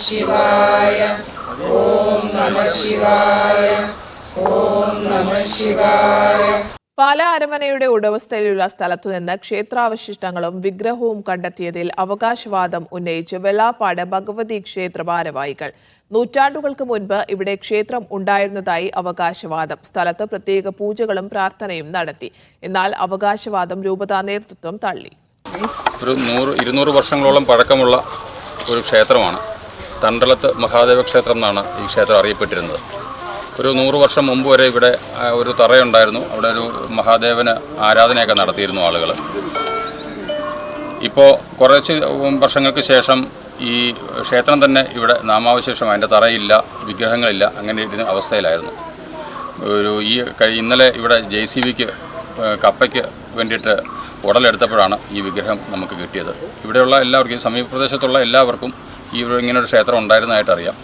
ശിവായ. ഓം നമഃ ശിവായ. ഓം നമഃ ശിവായ. പാലാ അരമനയുടെ ഉടമസ്ഥയിലുള്ള സ്ഥലത്തുനിന്ന് ക്ഷേത്രാവശിഷ്ടങ്ങളും വിഗ്രഹവും കണ്ടെത്തിയതിൽ അവകാശവാദം ഉന്നയിച്ച് വെള്ളാപ്പാട് ഭഗവതി ക്ഷേത്ര ഭാരവാഹികൾ. നൂറ്റാണ്ടുകൾക്ക് മുൻപ് ഇവിടെ ക്ഷേത്രം ഉണ്ടായിരുന്നതായി അവകാശവാദം. സ്ഥലത്ത് പ്രത്യേക പൂജകളും പ്രാർത്ഥനയും നടത്തി. എന്നാൽ അവകാശവാദം രൂപതാ നേതൃത്വം തള്ളി. ഒരു 100-200 വർഷങ്ങളോളം പഴക്കമുള്ള ഒരു ക്ഷേത്രമാണ്. തണ്ടലത്ത് മഹാദേവ ക്ഷേത്രം എന്നാണ് ഈ ക്ഷേത്രം അറിയപ്പെട്ടിരുന്നത്. ഒരു 100 വർഷം മുമ്പ് വരെ ഇവിടെ ഒരു തറയുണ്ടായിരുന്നു. അവിടെ ഒരു മഹാദേവന് ആരാധനയൊക്കെ നടത്തിയിരുന്നു ആളുകൾ. ഇപ്പോൾ കുറച്ച് വർഷങ്ങൾക്ക് ശേഷം ഈ ക്ഷേത്രം തന്നെ ഇവിടെ നാമാവശേഷം, അതിൻ്റെ തറയില്ല, വിഗ്രഹങ്ങളില്ല, അങ്ങനെ ഇരുന്ന അവസ്ഥയിലായിരുന്നു. ഇന്നലെ ഇവിടെ JCBക്ക് കപ്പയ്ക്ക് വേണ്ടിയിട്ട് ഉടലെടുത്തപ്പോഴാണ് ഈ വിഗ്രഹം നമുക്ക് കിട്ടിയത്. ഇവിടെയുള്ള എല്ലാവർക്കും, സമീപ പ്രദേശത്തുള്ള എല്ലാവർക്കും ഇങ്ങനൊരു ക്ഷേത്രം ഉണ്ടായിരുന്നതായിട്ട് അറിയാം.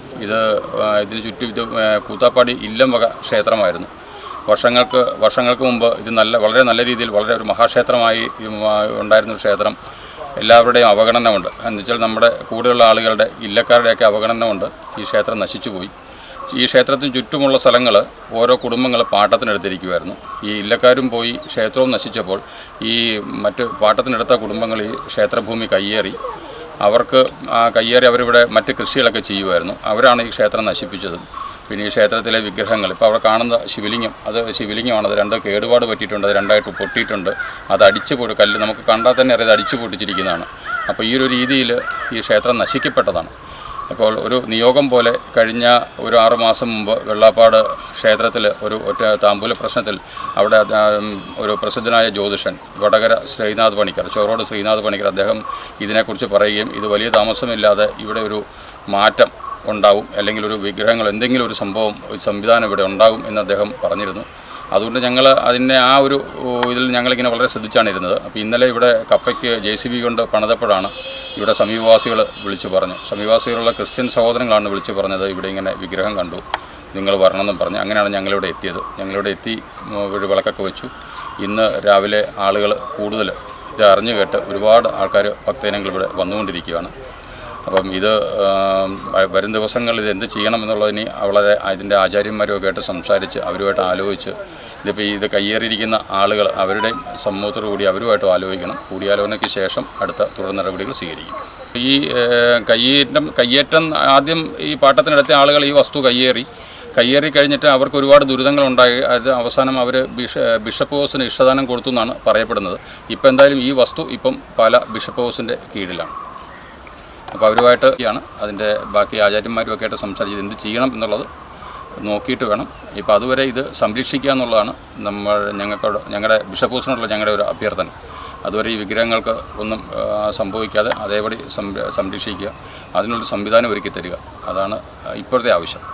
ഇതിന് ചുറ്റും ഇത് കൂത്താപ്പാടി ഇല്ലം വക ക്ഷേത്രമായിരുന്നു. വർഷങ്ങൾക്ക് മുമ്പ് ഇത് വളരെ നല്ല രീതിയിൽ വളരെ ഒരു മഹാക്ഷേത്രമായി ഉണ്ടായിരുന്നൊരു ക്ഷേത്രം എല്ലാവരുടെയും അവഗണന കൊണ്ട്, എന്നുവെച്ചാൽ നമ്മുടെ കൂടെയുള്ള ആളുകളുടെ ഇല്ലക്കാരുടെയൊക്കെ അവഗണന കൊണ്ട് ഈ ക്ഷേത്രം നശിച്ചുപോയി. ഈ ക്ഷേത്രത്തിന് ചുറ്റുമുള്ള സ്ഥലങ്ങൾ ഓരോ കുടുംബങ്ങൾ പാട്ടത്തിനെടുത്തിരിക്കുമായിരുന്നു. ഈ ഇല്ലക്കാരും പോയി ക്ഷേത്രവും നശിച്ചപ്പോൾ ഈ മറ്റ് പാട്ടത്തിനെടുത്ത കുടുംബങ്ങൾ ഈ ക്ഷേത്രഭൂമി കയ്യേറി അവരിവിടെ മറ്റ് കൃഷികളൊക്കെ ചെയ്യുമായിരുന്നു. അവരാണ് ഈ ക്ഷേത്രം നശിപ്പിച്ചത്. പിന്നെ ഈ ക്ഷേത്രത്തിലെ വിഗ്രഹങ്ങൾ, ഇപ്പോൾ അവിടെ കാണുന്ന ശിവലിംഗമാണ്. അത് 2 കേടുപാട് പറ്റിയിട്ടുണ്ട്, അത് 2ആയിട്ട് പൊട്ടിയിട്ടുണ്ട്. അത് കല്ല് നമുക്ക് കണ്ടാൽ തന്നെ അറിയാം, അടിച്ചു പൊട്ടിച്ചിരിക്കുന്നതാണ്. അപ്പോൾ ഈ ഒരു രീതിയിൽ ഈ ക്ഷേത്രം നശിക്കപ്പെട്ടതാണ്. അപ്പോൾ ഒരു നിയോഗം പോലെ കഴിഞ്ഞ ഒരു 6 മാസം മുമ്പ് വെള്ളാപ്പാട് ക്ഷേത്രത്തിൽ ഒരു താമ്പൂല പ്രശ്നത്തിൽ അവിടെ ഒരു പ്രസിദ്ധനായ ജ്യോതിഷൻ വടകര ശ്രീനാഥ് പണിക്കർ, ചോറോട് ശ്രീനാഥ് പണിക്കർ, അദ്ദേഹം ഇതിനെക്കുറിച്ച് പറയുകയും ഇത് വലിയ താമസമില്ലാതെ ഇവിടെ ഒരു മാറ്റം ഉണ്ടാവും, അല്ലെങ്കിൽ ഒരു വിഗ്രഹങ്ങൾ എന്തെങ്കിലും ഒരു സംവിധാനം ഇവിടെ ഉണ്ടാകും എന്ന് അദ്ദേഹം പറഞ്ഞിരുന്നു. അതുകൊണ്ട് ഞങ്ങൾ അതിനെ ഞങ്ങളിങ്ങനെ വളരെ ശ്രദ്ധിച്ചാണ് ഇരുന്നത്. അപ്പോൾ ഇന്നലെ ഇവിടെ കപ്പയ്ക്ക് JCB കൊണ്ട് പണിതപ്പോഴാണ് ഇവിടെ സമീപവാസികൾ വിളിച്ചു പറഞ്ഞു. സമീപവാസികളുള്ള ക്രിസ്ത്യൻ സഹോദരങ്ങളാണ് വിളിച്ചു പറഞ്ഞത്, ഇവിടെ ഇങ്ങനെ വിഗ്രഹം കണ്ടു, നിങ്ങൾ വരണമെന്നും പറഞ്ഞ്. അങ്ങനെയാണ് ഞങ്ങളിവിടെ എത്തിയത്. ഞങ്ങളിവിടെ എത്തി ഒരു വിളക്കൊക്കെ വെച്ചു. ഇന്ന് രാവിലെ ആളുകൾ കൂടുതൽ ഇത് അറിഞ്ഞു കേട്ട് ഒരുപാട് ആൾക്കാർ ഭക്തജനങ്ങൾ ഇവിടെ വന്നുകൊണ്ടിരിക്കുകയാണ്. അപ്പം ഇത് വരും ദിവസങ്ങളിൽ ഇതെന്ത് ചെയ്യണമെന്നുള്ളതിന് ഇതിൻ്റെ ആചാര്യന്മാരുമൊക്കെ ആയിട്ട് സംസാരിച്ച് അവരുമായിട്ട് ആലോചിച്ച് ഇത് കയ്യേറിയിരിക്കുന്ന ആളുകൾ അവരുടെ സമ്മതത്തോടു കൂടി അവരുമായിട്ട് ആലോചിക്കണം. കൂടിയാലോചനയ്ക്ക് ശേഷം അടുത്ത തുടർ നടപടികൾ സ്വീകരിക്കും. ഈ കയ്യേറ്റം ആദ്യം ഈ പാട്ടത്തിനെടുത്ത ആളുകൾ ഈ വസ്തു കയ്യേറി കഴിഞ്ഞിട്ട് അവർക്ക് ഒരുപാട് ദുരിതങ്ങളുണ്ടായി. അത് അവസാനം അവർ ബിഷപ്പ് ഹൗസിന് ഇഷ്ടദാനം കൊടുത്തു എന്നാണ് പറയപ്പെടുന്നത്. ഇപ്പോൾ എന്തായാലും ഈ വസ്തു പാലാ ബിഷപ്പ് ഹൗസിൻ്റെ കീഴിലാണ്. അപ്പോൾ അവരുമായിട്ടാണ് അതിൻ്റെ ബാക്കി ആചാര്യന്മാരുമൊക്കെ ആയിട്ട് സംസാരിച്ചത് എന്ത് ചെയ്യണം എന്നുള്ളത് നോക്കിയിട്ട് വേണം. ഇപ്പോൾ അതുവരെ ഇത് സംരക്ഷിക്കുക എന്നുള്ളതാണ് ഞങ്ങളുടെ ബിഷപ്പ് ഹൗസിനോടുള്ള ഞങ്ങളുടെ ഒരു അഭ്യർത്ഥന. അതുവരെ ഈ വിഗ്രഹങ്ങൾക്ക് ഒന്നും സംഭവിക്കാതെ അതേപടി സംരക്ഷിക്കുക, അതിനുള്ളൊരു സംവിധാനം ഒരുക്കി തരിക, അതാണ് ഇപ്പോഴത്തെ ആവശ്യം.